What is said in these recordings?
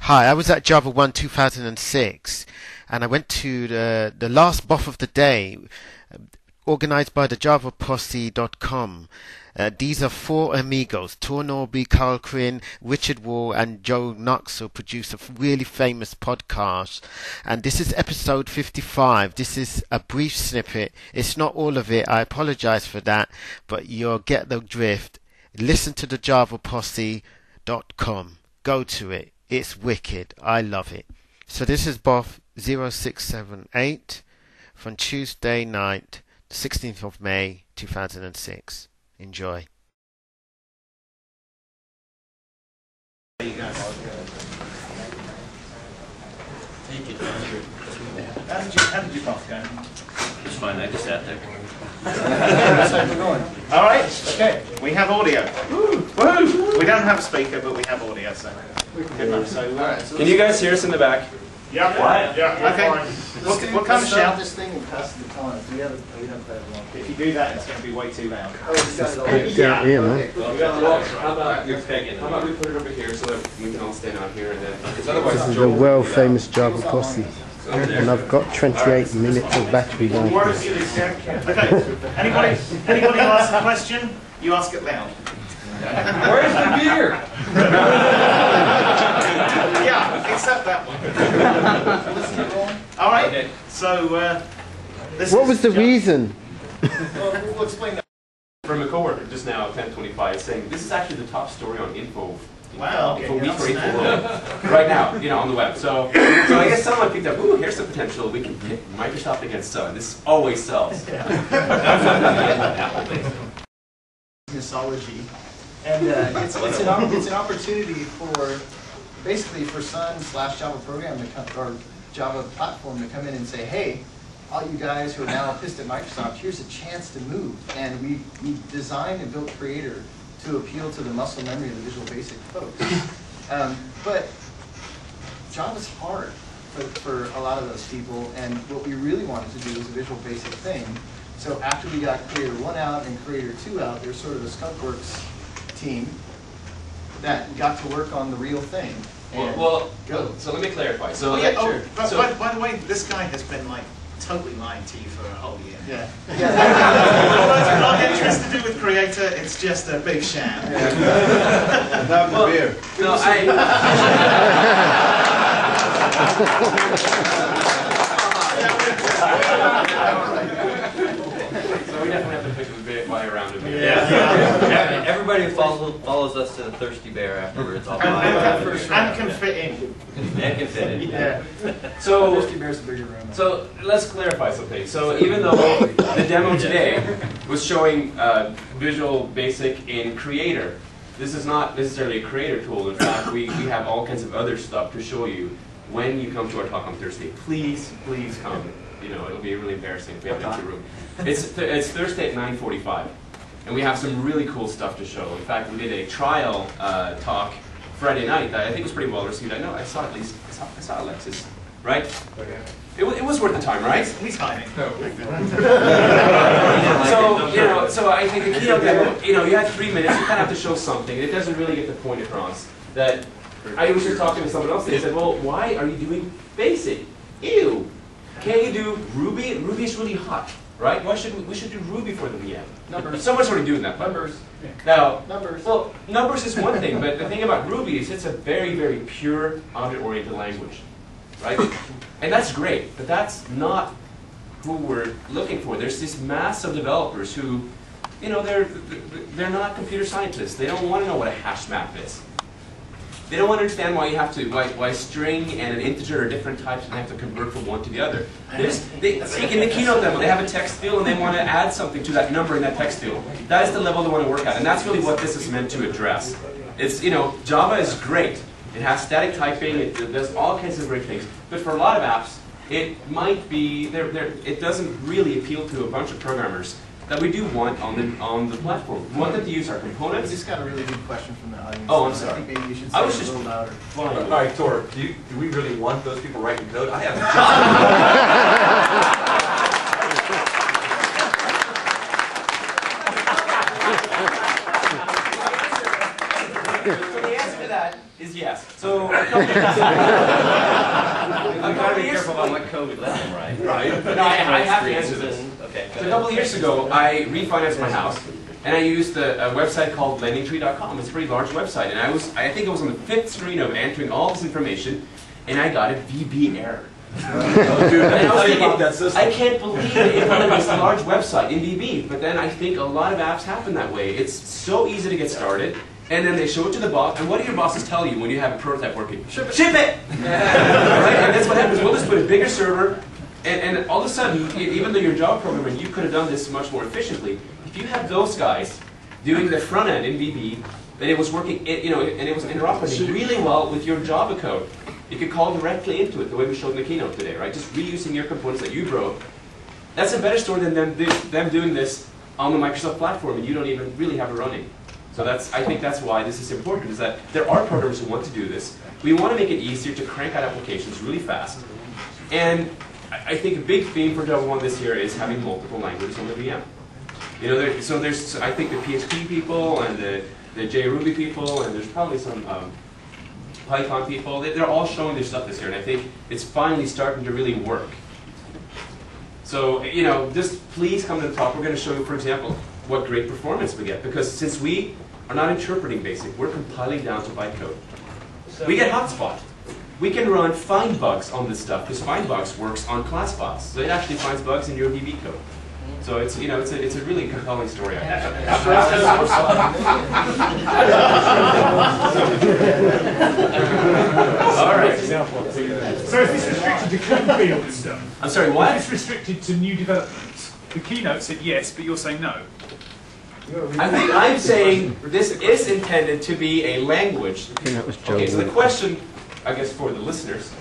Hi, I was at JavaONE 2006, and I went to the last BOF of the day, organized by the JavaPosse.com. These are four amigos: Tor Norbye, Quinn, Richard Wall, and Joe Nuxoll produce a really famous podcast. And this is episode 55. This is a brief snippet. It's not all of it. I apologize for that, but you'll get the drift. Listen to the JavaPosse.com. Go to it. It's wicked. I love it. So this is BOF 0678 from Tuesday night, the 16th of May 2006. Enjoy. How did you both go? It's fine, I just sat there. All right, okay. We have audio. Woo! Woo! We don't have a speaker, but we have audio, so good enough. So, Can you guys hear us in the back? Yeah. Okay. We'll come shout. This thing and pass the time. We have that one. If you do that, it's going to be way too loud. Oh, you got it all. Yeah, man. How about we put it over here so that we can all stand out here and then. This is the world famous JavaPosse. And I've got 28 minutes of battery life. Okay. Anybody ask a question? You ask it loud. Where's the beer? Yeah, except that one. All right. Okay. So, What was the reason? We'll explain that. From a coworker just now at 10:25 saying this is actually the top story on info. Wow, okay, For week yeah, for info world. Right now, on the web. So I guess someone picked up, ooh, here's the potential. We can pit Microsoft against Sun. This always sells. Mythology. And it's an opportunity for, basically for Sun/Java program to come, or Java platform to come in and say, hey, all you guys who are now pissed at Microsoft, here's a chance to move. And we designed and built Creator to appeal to the muscle memory of the Visual Basic folks. But Java's hard for a lot of those people, and what we really wanted to do was a Visual Basic thing. So after we got Creator 1 out and Creator 2 out, there's sort of a skunkworks team that got to work on the real thing. So let me clarify. So, by the way, this guy has been like totally lying to you for a whole year. Yeah. Although it's not interested to do with Creator, it's just a big sham. Beer. No, So we definitely have to pick a buy around a beer. Yeah. Everybody who follows us to the Thirsty Bear afterwards. And can fit in. And can fit in. Yeah. So, Thirsty Bear's a bigger room. so let's clarify something. So even though the demo today was showing Visual Basic in Creator, this is not necessarily a Creator tool. In fact, we have all kinds of other stuff to show you when you come to our talk on Thursday. Please come. It'll be really embarrassing if we have an empty room. It's Thursday at 9:45, and we have some really cool stuff to show. In fact, we did a trial talk Friday night that I think was pretty well received. I know I saw Alexis, right? Okay. It was worth the time, right? He's hiding. So I think the keynote demo, you had 3 minutes. You kind of have to show something. It doesn't really get the point across. That I was just talking to someone else. They said, "Well, why are you doing Basic? Ew! Can't you do Ruby? Ruby is really hot, right? Why should we should do Ruby for the VM? Numbers. Someone's already doing that. Numbers. Now, Numbers. well, numbers is one thing, but the thing about Ruby is it's a very, very pure object-oriented language, right? And that's great, but that's not who we're looking for. There's this mass of developers who, they're not computer scientists. They don't want to know what a hash map is. They don't want to understand why you have to, why string and an integer are different types and they have to convert from one to the other. In the keynote demo, they have a text field and they want to add something to that number in that text field. That is the level they want to work at, and that's really what this is meant to address. It's, Java is great. It has static typing, it does all kinds of great things, but for a lot of apps, it might be, it doesn't really appeal to a bunch of programmers that we do want on the platform. We want them to use our I components. just got a really good question from the audience. Oh, I'm I sorry. think maybe you should say I it was a just little louder. All right, Tor, do we really want those people writing code? I have a So the answer to that that is yes. So a couple You gotta be careful about what code we let them write. Right. But no, I have to answer this. Okay. So a couple of years ago, I refinanced my house, and I used a website called lendingtree.com. It's a pretty large website, and I think it was on the 5th screen of entering all this information, and I got a VB error. Oh, dude, And I was thinking, that system. I can't believe they implemented this large website in VB. But then I think a lot of apps happen that way. It's so easy to get started, and then they show it to the boss. And what do your bosses tell you when you have a prototype working? Ship it! Ship it! Right? And that's what happens. We'll just put a bigger server, and all of a sudden, even though you're a Java programmer, you could have done this much more efficiently. If you had those guys doing the front end in VB, and it was working, and it was interoperating really well with your Java code. You could call directly into it, the way we showed in the keynote today, right? Just reusing your components that you wrote. That's a better story than them doing this on the Microsoft platform, and you don't even really have it running. So I think that's why this is important, is that there are programmers who want to do this. We want to make it easier to crank out applications really fast. And I think a big theme for JavaONE this year is having multiple languages on the VM. So there's I think the PHP people and the JRuby people, and there's probably some Python people. They're all showing their stuff this year, and I think it's finally starting to really work. So just please come to the talk. We're going to show you, for example, what great performance we get, because since we are not interpreting BASIC, we're compiling down to bytecode. We get hotspot. We can run find bugs on this stuff, because find bugs works on class files. So it actually finds bugs in your VB code. So it's a really compelling story. So All right. is this restricted to code field stuff? I'm sorry, what? Is this restricted to new developments? The keynote said yes, but you're saying no. I'm saying this is intended to be a language. Okay, so the question, I guess for the listeners,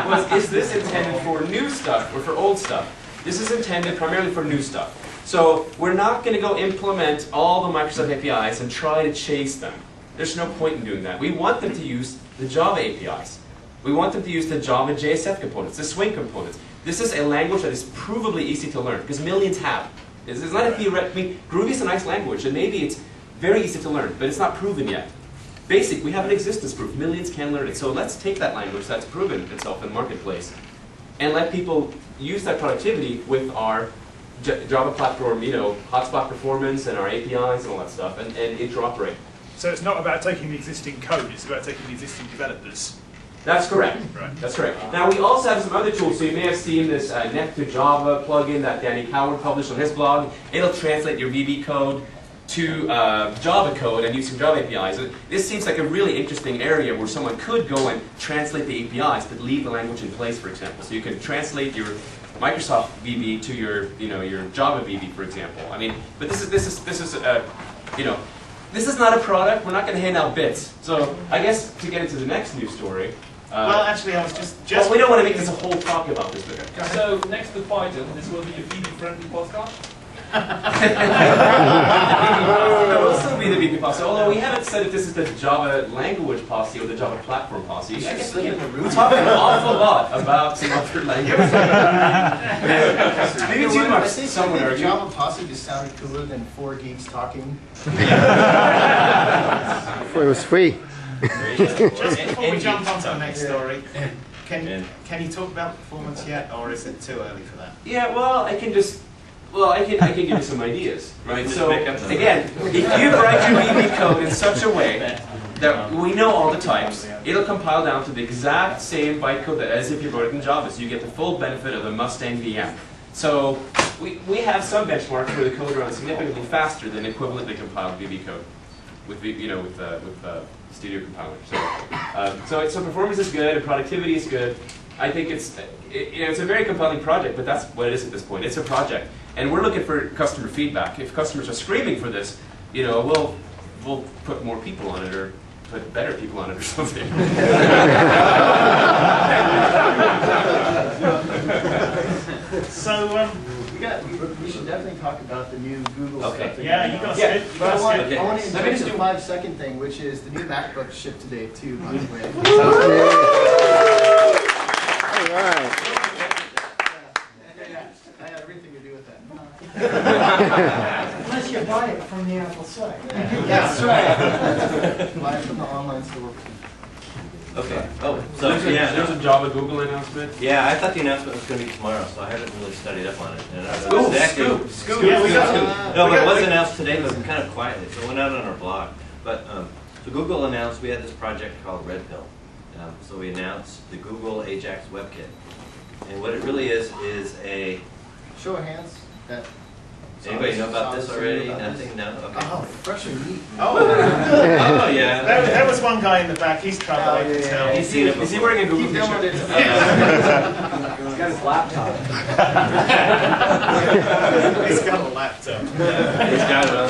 was, is this intended for new stuff or for old stuff? This is intended primarily for new stuff. So we're not going to go implement all the Microsoft APIs and try to chase them. There's no point in doing that. We want them to use the Java APIs. We want them to use the Java JSF components, the Swing components. This is a language that is provably easy to learn, because millions have. It's not a theoretical. I mean, Groovy is a nice language, and maybe it's very easy to learn, but it's not proven yet. Basic, we have an existence proof. Millions can learn it. So let's take that language that's proven itself in the marketplace and let people use that productivity with our Java platform, hotspot performance and our APIs and all that stuff, and interoperate. So it's not about taking the existing code, it's about taking the existing developers. That's correct. Right. That's correct. Now we also have some other tools. So you may have seen this Net to Java plugin that Danny Coward published on his blog. It'll translate your VB code to Java code and use some Java APIs. This seems like a really interesting area where someone could go and translate the APIs, but leave the language in place, for example. So you can translate your Microsoft VB to your Java VB, for example. I mean, but this is not a product. We're not going to hand out bits. So I guess to get into the next news story. Well, actually, I was just. Well, we don't want to make this a whole talk about this. But So next to Python, this will be a VB-friendly podcast. It will still be the VB posse, although we haven't said if this is the Java language posse or the Java platform posse. I guess we talk an awful lot about some other languages. Maybe too much. I think Java Posse just sounded cooler than 4 geeks talking. Before it was free. Just before we jump on to the next story, can you talk about performance yet, or is it too early for that? Yeah, well, I can give you some ideas, right? So again, if you write your VB code in such a way that we know all the types, it'll compile down to the exact same bytecode as if you wrote it in Java, so you get the full benefit of the Mustang VM. So we have some benchmarks where the code runs significantly faster than equivalently compiled VB code with Studio Compiler. So performance is good and productivity is good. I think it's a very compelling project, but that's what it is at this point. It's a project, and we're looking for customer feedback. If customers are screaming for this, we'll put more people on it, or put better people on it, or something. So we should definitely talk about the new Google stuff. Yeah, you got Yeah. to. But I want to Let me introduce just the do 5-second thing, which is the new MacBook shipped today too, by the way. All right. I had everything to do with that. Unless you buy Live from the Apple site. That's right. Live from the online store. Okay. Oh, so There's a Java Google announcement. yeah, I thought the announcement was going to be tomorrow, so I haven't really studied up on it. And I Scoop, was actually, scoop. Yeah, we got no, but it was announced today, but kind of quietly, so it went out on our blog. But so Google announced we had this project called Red Pill. So we announced the Google Ajax WebKit, and what it really is a. Show of hands. That. Anybody know about this already? Nothing? No. Okay. Oh, fresh and neat. Oh yeah. There was one guy in the back. He's traveling to town. He's seen it before. Is he wearing a Google Keep t-shirt? downloading it. He's got his laptop. He's got a laptop. He's got it on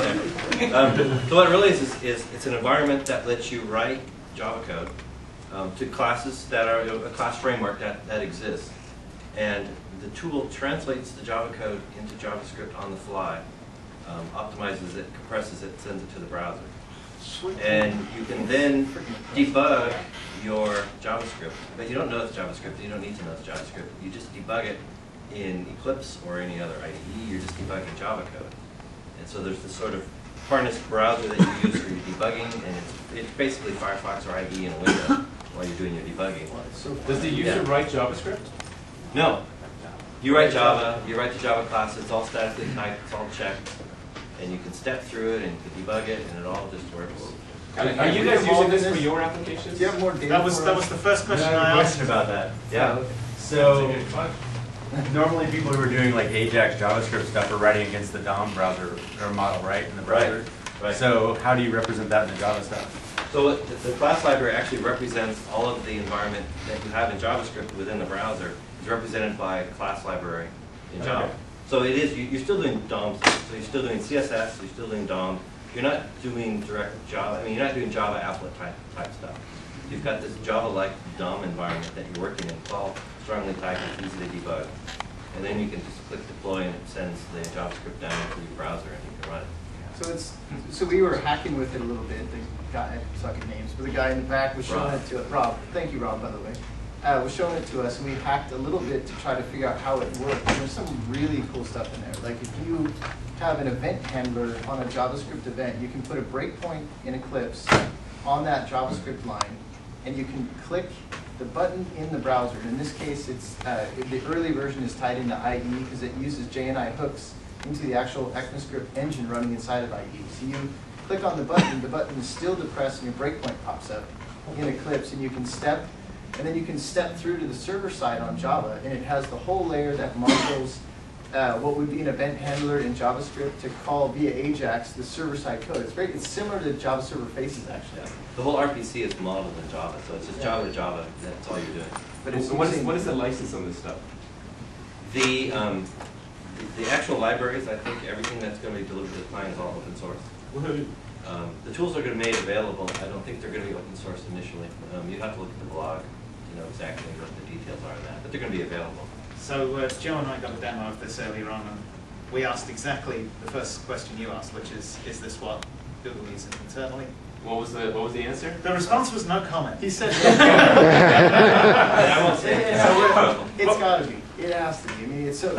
there. So what it really is it's an environment that lets you write Java code to classes that are a class framework that exists. And the tool translates the Java code into JavaScript on the fly, optimizes it, compresses it, sends it to the browser. And you can then debug your JavaScript. But you don't know it's JavaScript. You don't need to know it's JavaScript. You just debug it in Eclipse or any other IDE. You're just debugging Java code. And so there's this sort of harness browser that you use for your debugging, and it's basically Firefox or IDE in a window while you're doing your debugging. Does the user write JavaScript? No. You write Java, you write the Java class, it's all statically typed, it's all checked, and you can step through it and you can debug it, and it all just works. Are you guys using this for your applications? Do you have more data? That was the first question I asked. Question about that. Yeah. So normally people who are doing like Ajax JavaScript stuff are writing against the DOM browser or model, right, in the browser. Right. So how do you represent that in the Java stuff? So the class library actually represents all of the environment that you have in JavaScript within the browser. Is represented by a class library in Java. Okay. So it is, you're still doing DOM stuff. So you're still doing CSS, you're still doing DOM. You're not doing direct Java, you're not doing Java applet type stuff. You've got this Java-like DOM environment that you're working in. It's all strongly typed, it's easy to debug. And then you can just click deploy and it sends the JavaScript down into your browser and you can run it. So we were hacking with it a little bit. The guy, I suck at names, but the guy in the back was showing it to us. Rob, thank you, Rob, by the way. Was showing it to us, and we hacked a little bit to try to figure out how it worked. And there's some really cool stuff in there. Like if you have an event handler on a JavaScript event, you can put a breakpoint in Eclipse on that JavaScript line, and you can click the button in the browser. And in this case, it's the early version is tied into IE because it uses JNI hooks into the actual ECMAScript engine running inside of IE. So you click on the button is still depressed, and your breakpoint pops up in Eclipse, and you can step. And then you can step through to the server side on Java, and it has the whole layer that marshals what would be an event handler in JavaScript to call via Ajax the server-side code. It's similar to Java Server Faces, actually. Yeah. The whole RPC is modeled in Java, so it's just Java to Java. That's all you're doing. But it's So what is the license on this stuff? The actual libraries, I think everything that's going to be delivered to the client is all open source. The tools are going to be made available. I don't think they're going to be open source initially. You have to look at the blog to know exactly what the details are of that, but they're going to be available. So Joe and I got a demo of this earlier on, and we asked exactly the first question you asked, which is this what Google uses internally? What was the answer? The response was no comment. He said, I won't say it. it's got to be. It has to be. I mean, it's so.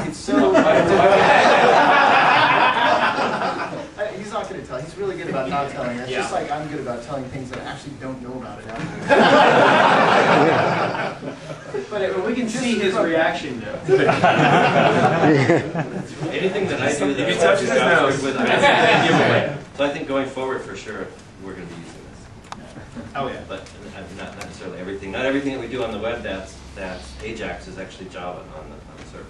He's not going to tell. He's really good about not telling. It's just like I'm good about telling things that I actually don't know about it. But we can see his reaction, though. Anything that I do If that he touches his nose, with, giveaway. So I think going forward, for sure, we're going to be using this. Oh yeah. But not necessarily everything. Not everything that we do on the web that's Ajax is actually Java on the server.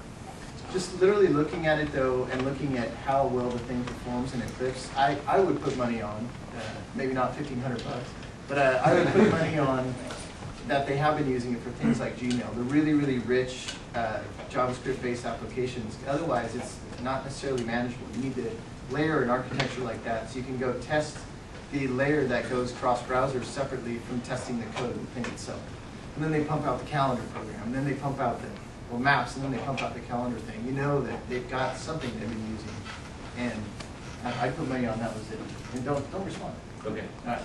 Just literally looking at it though, and looking at how well the thing performs in Eclipse, I would put money on, maybe not $1,500, but I would put money on that they have been using it for things like Gmail, the really, really rich JavaScript-based applications. Otherwise, it's not necessarily manageable. You need to layer an architecture like that so you can go test the layer that goes cross-browser separately from testing the code of the thing itself. And then they pump out the calendar program, and then they pump out the maps, and then they pump out the calendar thing. You know that they've got something they've been using. And I put money on that was it. And don't respond. Okay. All right.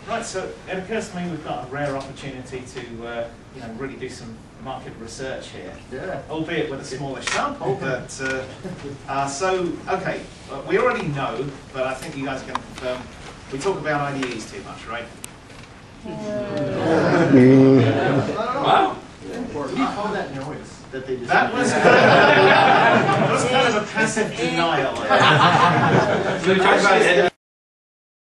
Right, so it occurs to me we've got a rare opportunity to really do some market research here. Yeah. Albeit with a smaller sample, but okay, we already know, but I think you guys are going to confirm, we talk about IDEs too much, right? Wow. What do you call that noise that they just That was kind of a passive denial. So we talked about